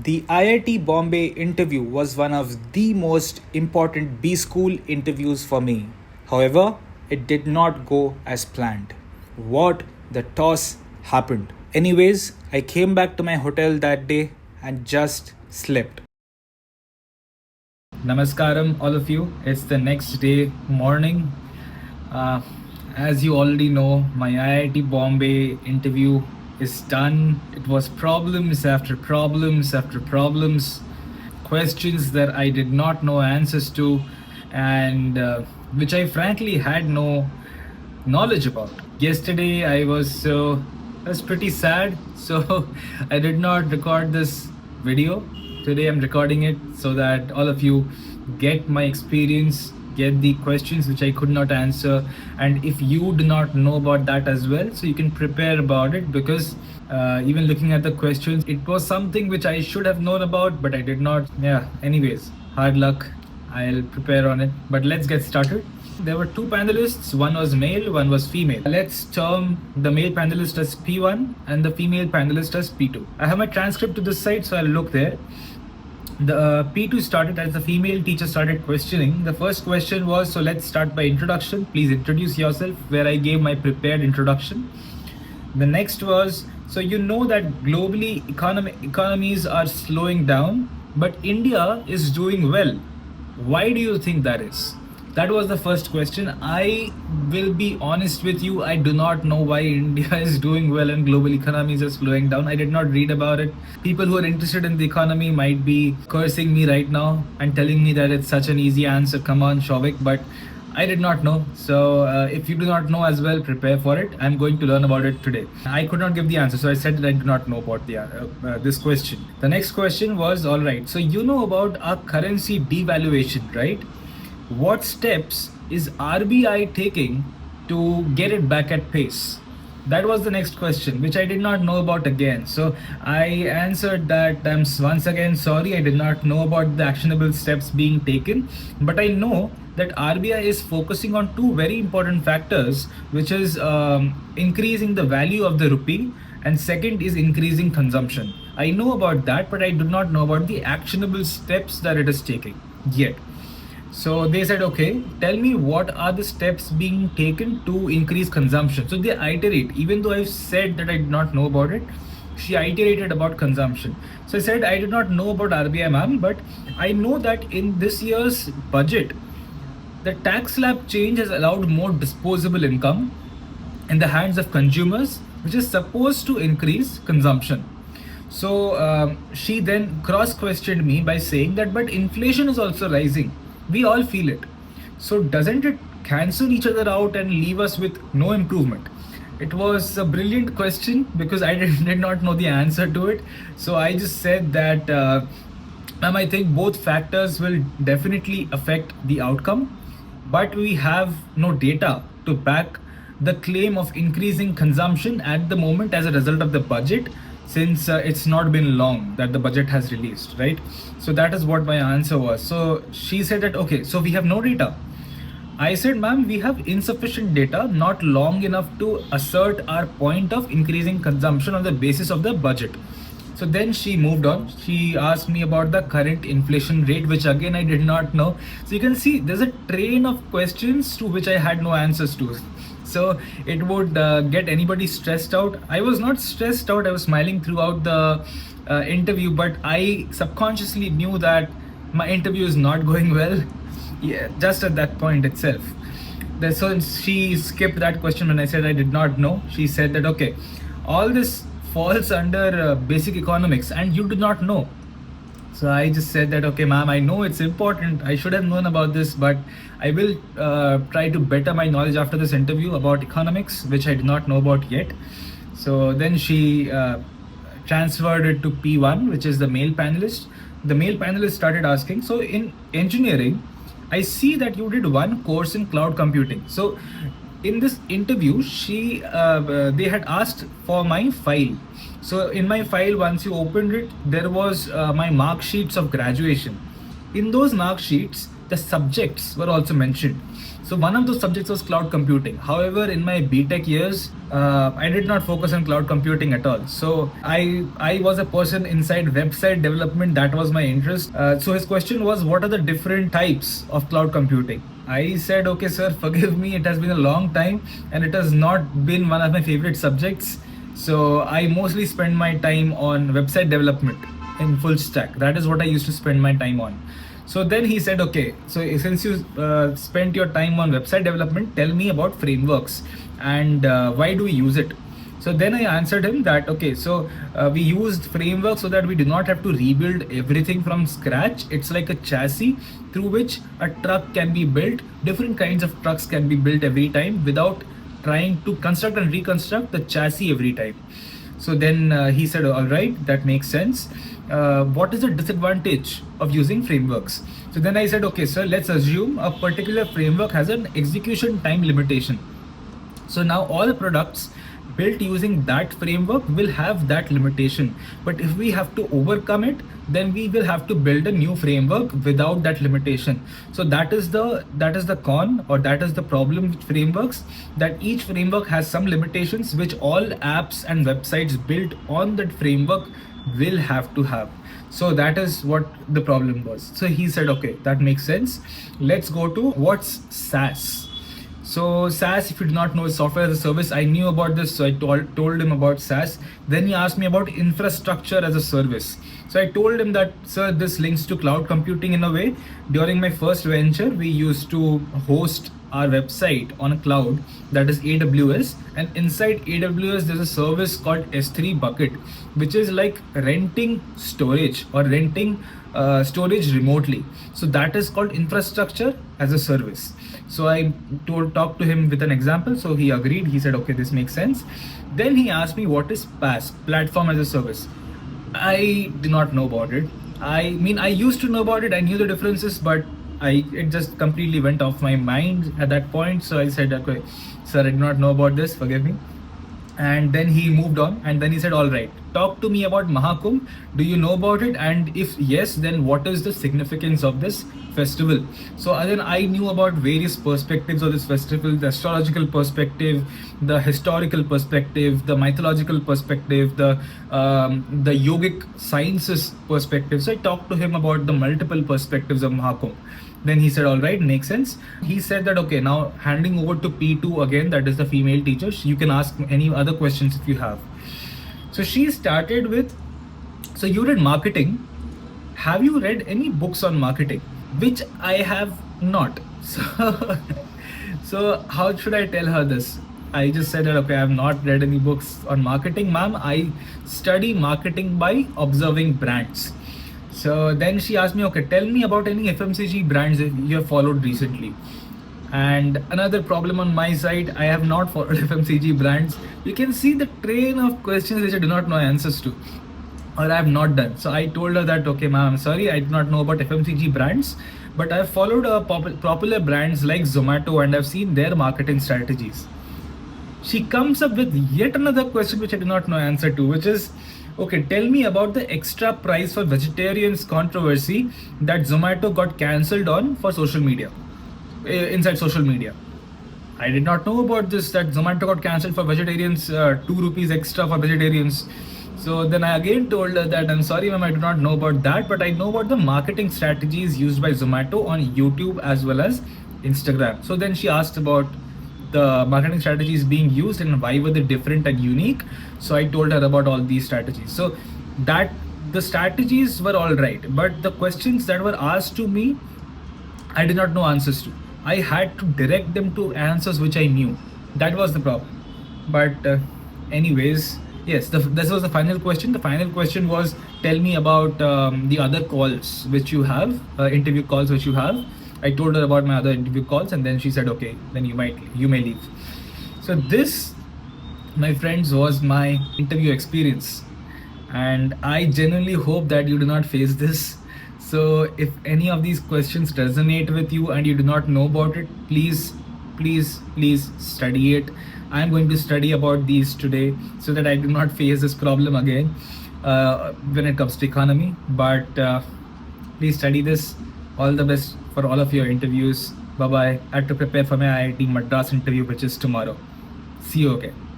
The IIT Bombay interview was one of the most important B school interviews for me. However, it did not go as planned. What the toss happened. Anyways, I came back to my hotel that day and just slept. Namaskaram, all of you. It's the next day morning. Uh, as you already know, my IIT Bombay interview is done. It was problems after problems after problems, questions that I did not know answers to, and which I frankly had no knowledge about. Yesterday, I was pretty sad, so I did not record this video. Today, I'm recording it so that all of you get my experience, get the questions which I could not answer, and if you do not know about that as well, so you can prepare about it, because even looking at the questions, it was something which I should have known about, but I did not. Yeah, anyways, hard luck. I'll prepare on it, but let's get started. There were two panelists, one was male, one was female. Let's term the male panelist as P1 and the female panelist as P2. I have my transcript to this side, so I'll look there. The P2 started as the female teacher started questioning. The first question was, so let's start by introduction. Please introduce yourself, where I gave my prepared introduction. The next was, so you know that globally economies are slowing down, but India is doing well. Why do you think that is? That was the first question. I will be honest with you, I do not know why India is doing well and global economies are slowing down. I did not read about it. People who are interested in the economy might be cursing me right now and telling me that it's such an easy answer. Come on, Shovik, but I did not know. So if you do not know as well, prepare for it. I'm going to learn about it today. I could not give the answer, so I said that I do not know about this question. The next question was, all right, so you know about our currency devaluation, right? What steps is RBI taking to get it back at pace? That was the next question, which I did not know about again. So I answered that I'm once again sorry, I did not know about the actionable steps being taken, but I know that RBI is focusing on two very important factors, which is increasing the value of the rupee, and second is increasing consumption. I know about that, but I do not know about the actionable steps that it is taking yet. So they said, okay, tell me what are the steps being taken to increase consumption. So they iterate, even though I've said that I did not know about it, she iterated about consumption. So I said, I did not know about RBI, ma'am, but I know that in this year's budget, the tax slab change has allowed more disposable income in the hands of consumers, which is supposed to increase consumption. So she then cross-questioned me by saying that, but inflation is also rising. We all feel it. So doesn't it cancel each other out and leave us with no improvement? It was a brilliant question because I did not know the answer to it. So I just said that, ma'am, I think both factors will definitely affect the outcome, but we have no data to back the claim of increasing consumption at the moment as a result of the budget, since it's not been long that the budget has released, right? So that is what my answer was. So she said that, okay, so we have no data. I said, ma'am, we have insufficient data, not long enough to assert our point of increasing consumption on the basis of the budget. So then she moved on. She asked me about the current inflation rate, which again I did not know. So you can see there's a train of questions to which I had no answers to. So it would get anybody stressed out. I was not stressed out. I was smiling throughout the interview, but I subconsciously knew that my interview is not going well. Yeah, just at that point itself. So she skipped that question when I said I did not know. She said that, okay, all this falls under basic economics and you do not know. So I just said that, okay, ma'am, I know it's important. I should have known about this, but I will try to better my knowledge after this interview about economics, which I did not know about yet. So then she transferred it to P1, which is the male panelist. The male panelist started asking, so in engineering, I see that you did one course in cloud computing. So in this interview, they had asked for my file. So in my file, once you opened it, there was my mark sheets of graduation. In those mark sheets, the subjects were also mentioned. So one of those subjects was cloud computing. However, in my BTech years, I did not focus on cloud computing at all. So I was a person inside website development. That was my interest. So his question was, what are the different types of cloud computing? I said, okay, sir, forgive me. It has been a long time and it has not been one of my favorite subjects. So I mostly spend my time on website development in full stack. That is what I used to spend my time on. So then he said, okay, so since you spent your time on website development, tell me about frameworks and why do we use it? So then I answered him that, okay, so we used frameworks so that we do not have to rebuild everything from scratch. It's like a chassis through which a truck can be built. Different kinds of trucks can be built every time without trying to construct and reconstruct the chassis every time. So then he said, all right, that makes sense. What is the disadvantage of using frameworks? So then I said, okay, sir, let's assume a particular framework has an execution time limitation. So now all products built using that framework will have that limitation. But if we have to overcome it, then we will have to build a new framework without that limitation. So that is the con, or that is the problem with frameworks, that each framework has some limitations which all apps and websites built on that framework will have to have. So that is what the problem was. So he said, okay, that makes sense. Let's go to what's SaaS. So SaaS, if you do not know, is software as a service. I knew about this, so I told him about SaaS. Then he asked me about infrastructure as a service. So I told him that, sir, this links to cloud computing in a way. During my first venture, we used to host our website on a cloud, that is AWS, and inside AWS there's a service called S3 bucket, which is like renting storage or renting storage remotely. So that is called infrastructure as a service. So I talked to him with an example. So he agreed. He said, okay, this makes sense. Then he asked me, what is PaaS, platform as a service? I did not know about it. I mean, I used to know about it. I knew the differences, but it just completely went off my mind at that point. So I said, okay, sir, I did not know about this. Forgive me. And then he moved on, and then he said, all right, talk to me about Mahakumbh. Do you know about it? And if yes, then what is the significance of this festival? So then I knew about various perspectives of this festival: the astrological perspective, the historical perspective, the mythological perspective, the yogic sciences perspective. So I talked to him about the multiple perspectives of Mahakumbh. Then he said, all right, makes sense. He said that, okay, now handing over to P2 again, that is the female teacher. You can ask any other questions if you have. So she started with, so you did marketing. Have you read any books on marketing? Which I have not. So how should I tell her this? I just said that, okay, I have not read any books on marketing, ma'am. I study marketing by observing brands. So then she asked me, okay, tell me about any FMCG brands that you have followed recently. And another problem on my side, I have not followed FMCG brands. You can see the train of questions which I do not know answers to, or I have not done. So I told her that, okay, ma'am, I'm sorry, I do not know about FMCG brands, but I've followed popular brands like Zomato, and I've seen their marketing strategies. She comes up with yet another question which I do not know answer to, which is, okay, tell me about the extra price for vegetarians controversy that Zomato got cancelled on for social media, inside social media. I did not know about this, that Zomato got cancelled for vegetarians, 2 rupees extra for vegetarians. So then I again told her that, I'm sorry, ma'am, I do not know about that, but I know about the marketing strategies used by Zomato on YouTube as well as Instagram. So then she asked about the marketing strategies being used and why were they different and unique. So I told her about all these strategies. So that the strategies were all right, but the questions that were asked to me, I did not know answers to. I had to direct them to answers which I knew. That was the problem. But anyways, yes, this was the final question. The final question was, tell me about the other calls which you have, interview calls which you have. I told her about my other interview calls, and then she said, okay, then you may leave. So this, my friends, was my interview experience, and I genuinely hope that you do not face this. So if any of these questions resonate with you and you do not know about it, please study it. I am going to study about these today so that I do not face this problem again when it comes to economy. But please study this. All the best for all of your interviews. Bye bye. I have to prepare for my IIT Madras interview, which is tomorrow. See you again.